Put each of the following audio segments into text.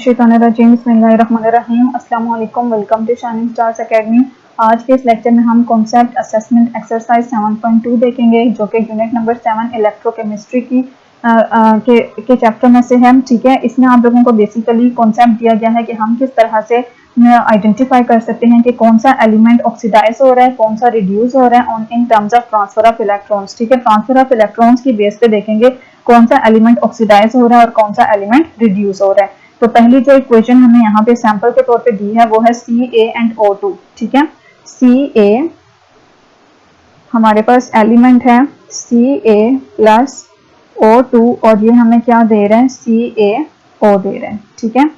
बिस्मिल्लाहिर्रहमानिर्रहीम बिस्मिल्लाहिर्रहमानिर्रहीम अस्सलाम वालेकुम। Welcome to Shining Stars Academy. आज के इस लेक्चर में हम कॉन्सेप्ट असेसमेंट एक्सरसाइज 7.2 देखेंगे, जो कि यूनिट नंबर 7 इलेक्ट्रोकेमिस्ट्री के चैप्टर में से है। ठीक है, इसमें आप लोगों को बेसिकली कॉन्सेप्ट दिया गया है कि हम किस तरह से आइडेंटिफाई कर सकते हैं कि कौन सा एलिमेंट ऑक्सीडाइज हो रहा है, कौन सा रिड्यूस हो रहा है on in terms of transfer of electrons. ठीक है, ट्रांसफर ऑफ इलेक्ट्रॉन्स की बेस पे देखेंगे कौन सा एलिमेंट ऑक्सीडाइज हो रहा है और कौन सा एलिमेंट रिड्यूस हो रहा है। तो पहली जो इक्वेशन हमें यहाँ पे सैंपल के तौर पे दी है वो है CaO2। ठीक है, Ca हमारे पास एलिमेंट है Ca प्लस O2 और ये हमें क्या दे रहे हैं, CaO दे रहे हैं। ठीक है,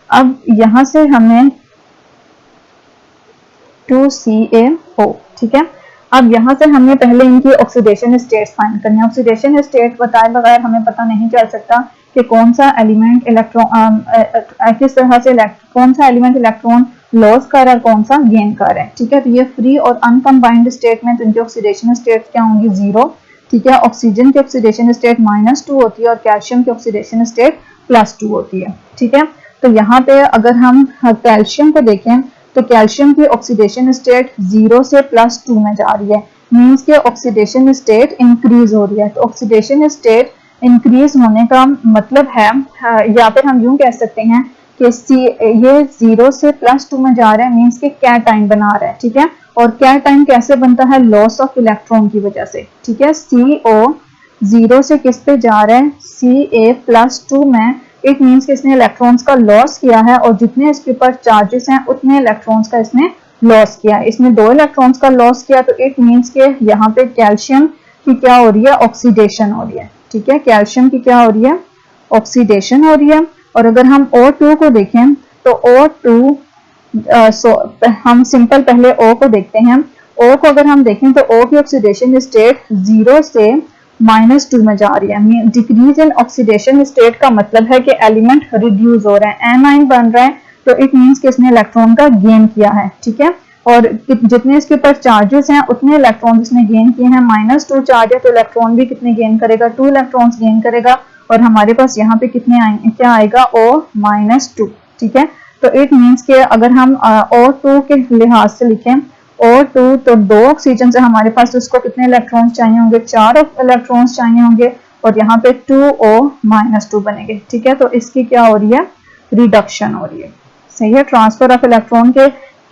अब यहाँ से हमें 2CaO। ठीक है, अब यहाँ से हमें पहले इनकी ऑक्सीडेशन स्टेट्स फाइंड करनी है। ऑक्सीडेशन स्टेट बताए बगैर हमें पता नहीं चल सकता कि कौन सा एलिमेंट किस तरह से कौन सा एलिमेंट इलेक्ट्रॉन लॉस कर रहा है, कौन सा गेन कर रहा है। ठीक है, तो ये फ्री और अनकंबाइंड स्टेट में तो इनकी ऑक्सीडेशन स्टेट क्या होंगी, 0। ठीक है, ऑक्सीजन की ऑक्सीडेशन स्टेट -2 होती है और कैल्शियम की ऑक्सीडेशन स्टेट +2 होती है। ठीक है, तो यहाँ पे अगर हम कैल्शियम को देखें तो कैल्शियम की ऑक्सीडेशन स्टेट 0 से +2 में जा रही है, मींस के ऑक्सीडेशन स्टेट इंक्रीज हो रही है। तो ऑक्सीडेशन स्टेट इंक्रीज होने का मतलब है, या फिर हम यूं कह सकते हैं कि ये 0 से +2 में जा रहा है, मींस के कैटाइन बना रहा है। ठीक है, और कैटाइन कैसे बनता है, लॉस ऑफ इलेक्ट्रॉन की वजह से। ठीक है, CO 0 से किस पे जा रहा है, Ca+2 में। इट मींस कि इसने इलेक्ट्रॉन्स का लॉस किया है और जितने इसके ऊपर चार्जेस हैं उतने इलेक्ट्रॉन्स का इसने लॉस किया है। इसने 2 इलेक्ट्रॉन्स का लॉस किया, तो इट मींस के यहाँ पे कैल्शियम की क्या हो रही है, ऑक्सीडेशन हो रही है। ठीक है, कैल्शियम की क्या हो रही है, ऑक्सीडेशन हो रही है। और अगर हम O2 को देखें तो O2 हम सिंपल पहले O को देखते हैं। O को अगर हम देखें तो O की ऑक्सीडेशन स्टेट 0 से -2 में जा रही है। डिक्रीज इन ऑक्सीडेशन स्टेट का मतलब है कि एलिमेंट रिड्यूस हो रहा है, एनाइन बन रहा है, तो इट मींस कि इसने इलेक्ट्रॉन का गेन किया है। ठीक है, और जितने इसके ऊपर चार्जेस हैं उतने इलेक्ट्रॉन इसने गेन किए हैं। -2 चार्ज है तो इलेक्ट्रॉन भी कितने गेन करेगा, 2 इलेक्ट्रॉन्स गेन करेगा। और हमारे पास यहाँ पे कितने आएंगे, क्या आएगा, O-2। ठीक है, तो इट मींस के अगर हम O2 के लिहाज से लिखें O2 तो 2 ऑक्सीजन से हमारे पास उसको कितने इलेक्ट्रॉन्स चाहिए होंगे, 4 इलेक्ट्रॉन्स चाहिए होंगे और यहाँ पे 2O-2 बनेंगे। ठीक है, तो इसकी क्या हो रही है, रिडक्शन हो रही है। सही है, ट्रांसफर ऑफ इलेक्ट्रॉन के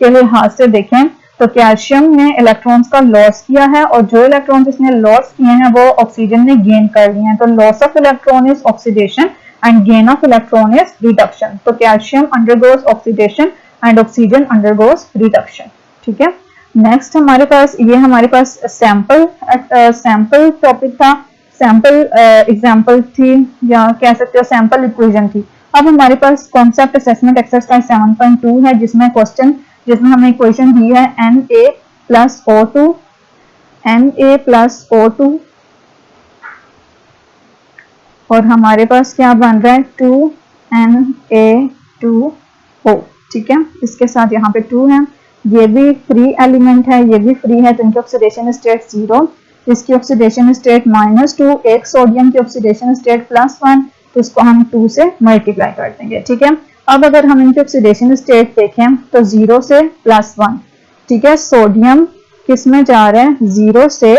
लिहाज से देखें तो कैल्शियम ने इलेक्ट्रॉन्स का लॉस किया है और जो इलेक्ट्रॉन्स इसने लॉस किए हैं वो ऑक्सीजन ने गेन कर लिए हैं। तो loss of electron is oxidation and gain of electron is reduction. तो calcium undergoes oxidation and oxygen undergoes reduction. ठीक है, नेक्स्ट हमारे पास सैंपल टॉपिक था, सैंपल एग्जांपल थी या कह सकते हो सैंपल इक्वेशन थी। अब हमारे पास कॉन्सेप्ट असेसमेंट एक्सरसाइज 7.2 है जिसमें हमें इक्वेशन दी है Na+O2 और हमारे पास क्या बन रहा है, 2Na2O। ठीक है, इसके साथ यहाँ पे 2 है, ये भी फ्री एलिमेंट है, ये भी फ्री है, तो इनकी ऑक्सीडेशन स्टेट 0, इसकी ऑक्सीडेशन स्टेट -2, एक सोडियम की ऑक्सीडेशन स्टेट +1, तो इसको हम 2 से मल्टीप्लाई कर देंगे। ठीक है, अब अगर हम इनकी ऑक्सीडेशन स्टेट देखें तो 0 से +1। ठीक है, सोडियम किस में जा रहा है, 0 से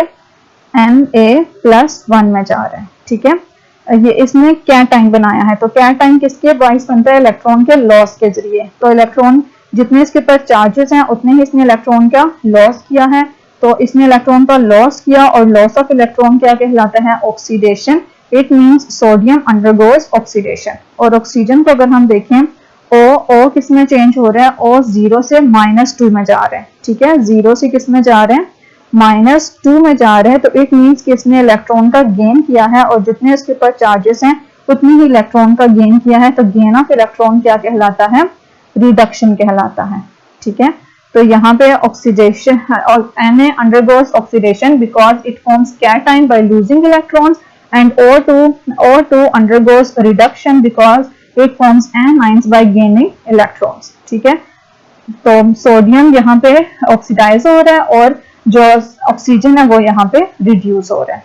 Na+1 में जा रहा है। ठीक है, ये इसने कैटाइन बनाया है, तो कैटाइन किसके बाइस बनता है, इलेक्ट्रॉन के लॉस के जरिए। तो इलेक्ट्रॉन जितने इसके ऊपर चार्जेस हैं उतने ही इसने इलेक्ट्रॉन का लॉस किया है, तो इसने इलेक्ट्रॉन का लॉस किया और लॉस ऑफ इलेक्ट्रॉन क्या कहलाता है, oxidation. It means sodium undergoes oxidation. और ऑक्सीजन को अगर हम देखें O किस में चेंज हो रहा है, O 0 से -2 में जा रहा है। ठीक है, 0 से किस में जा रहे हैं, -2 में जा रहे हैं, तो इट मींस कि इसने इलेक्ट्रॉन का गेन किया है और जितने इसके ऊपर चार्जेस हैं उतनी ही इलेक्ट्रॉन का गेन किया है। तो गेन ऑफ इलेक्ट्रॉन क्या कहलाता है, रिडक्शन कहलाता है। ठीक है, तो यहाँ पे ऑक्सीडेशन और Na undergoes oxidation because it forms cation by losing electrons and O2 undergoes reduction because it forms anions by gaining electrons। ठीक है, तो सोडियम यहाँ पे ऑक्सीडाइज हो रहा है और जो ऑक्सीजन है वो यहाँ पे रिड्यूस हो रहा है।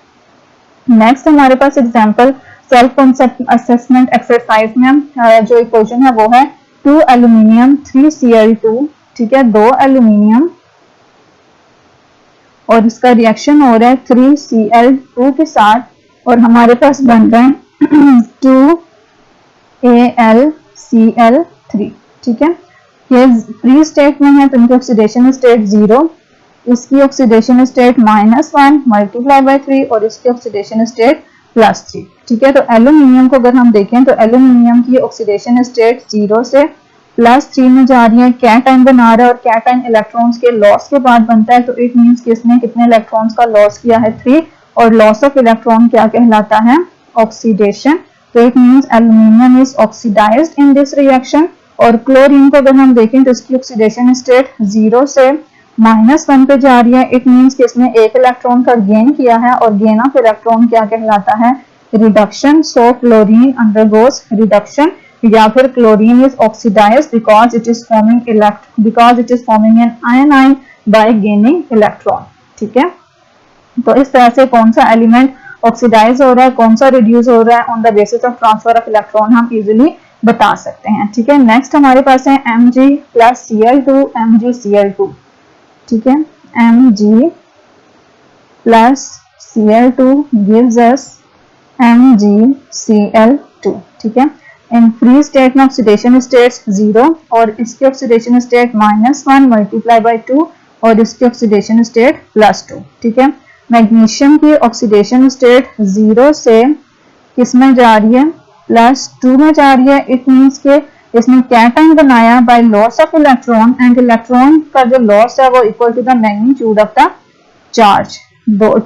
नेक्स्ट हमारे पास example self concept assessment exercise में जो इक्वेशन है वो है 2 एल्यूमिनियम 3 Cl2, ठीक है, 2 एल्यूमिनियम और इसका रिएक्शन हो रहा है 3 Cl2 के साथ और हमारे पास बन रहे हैं 2 AlCl3, ठीक है। ये फ्री स्टेट में है तो इनकी ऑक्सीडेशन स्टेट 0, इसकी ऑक्सीडेशन स्टेट -1 मल्टीप्लाई बाय 3 और इसकी ऑक्सीडेशन स्टेट +3, ठीक है। तो एल्यूमिनियम को अगर हम देखें तो एल्यूमिनियम की ऑक्सीडेशन स्टेट 0 से +3 में जा रही है, कैटायन बना रहा है और कैटायन इलेक्ट्रॉन्स के लॉस के बाद बनता है, तो इट मींस कि इसने कितने इलेक्ट्रॉन्स का लॉस किया है 3, और लॉस ऑफ इलेक्ट्रॉन क्या कहलाता है, ऑक्सीडेशन। तो it means aluminium is oxidised in this reaction. और क्लोरीन को अगर हम देखें तो इसकी ऑक्सीडेशन स्टेट 0 से -1 पे जा रही है, इट मींस कि इसने एक इलेक्ट्रॉन का गेन किया है और गेन ऑफ इलेक्ट्रॉन क्या कहलाता है, reduction. So chlorine undergoes reduction, या फिर chlorine is oxidized because it is forming an anion by gaining electron, ठीक है। तो इस तरह से कौन सा एलिमेंट ऑक्सीडाइज हो रहा है, कौन सा रिड्यूस हो रहा है, on the basis of transfer of electron हम इजीली बता सकते हैं, ठीक है। नेक्स्ट हमारे पास है Mg + Cl2 MgCl2, ठीक है। Mg + Cl2 gives us MgCl2, ठीक है। इन फ्री स्टेट में ऑक्सीडेशन स्टेट 0 और इसकी ऑक्सीडेशन स्टेट -1 मल्टीप्लाई बाय 2 और इसकी ऑक्सीडेशन स्टेट +2, ठीक है। मैग्नीशियम की ऑक्सीडेशन स्टेट 0 से किस में जा रही है, +2 में जा रही है। इट मींस के इसने कैटायन बनाया by loss of electron and electron का जो लॉस है वो equal to the magnitude of the charge. Two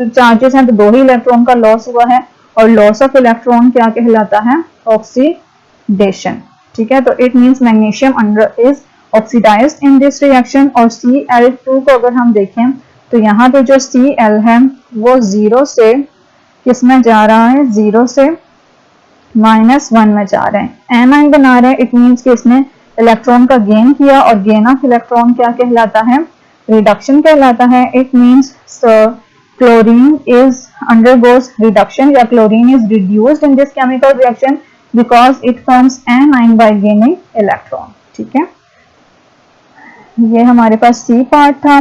charges हैं तो 2 ही इलेक्ट्रॉन का लॉस हुआ है और लॉस ऑफ इलेक्ट्रॉन क्या कहलाता है, ऑक्सीडेशन, ठीक है। तो it means magnesium is oxidised in this reaction. और Cl2 को अगर हम देखें तो यहाँ पे जो Cl है वो 0 से किस में जा रहा है, 0 से -1 में जा रहे हैं, एनाइन बना रहे हैं। इट मींस कि इसने इलेक्ट्रॉन का गेन किया और गेन ऑफ इलेक्ट्रॉन क्या कहलाता है, रिडक्शन कहलाता है। It means chlorine is undergoes reduction या chlorine is reduced in this chemical reaction because it forms anion by gaining electron, ठीक है। ये हमारे पास सी पार्ट था,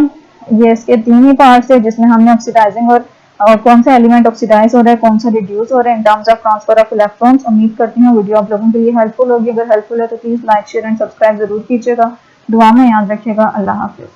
ये इसके 3 ही पार्ट्स है जिसमें हमने ऑक्सीडाइजिंग और कौन सा एलिमेंट ऑक्सीडाइज हो रहा है, कौन सा रिड्यूस हो रहा है in terms of transfer of electrons. उम्मीद करती हूँ वीडियो आप लोगों के लिए हेल्पफुल होगी। अगर हेल्पफुल है तो please like share and subscribe जरूर कीजिएगा। दुआ में याद रखिएगा। अल्लाह हाफिज।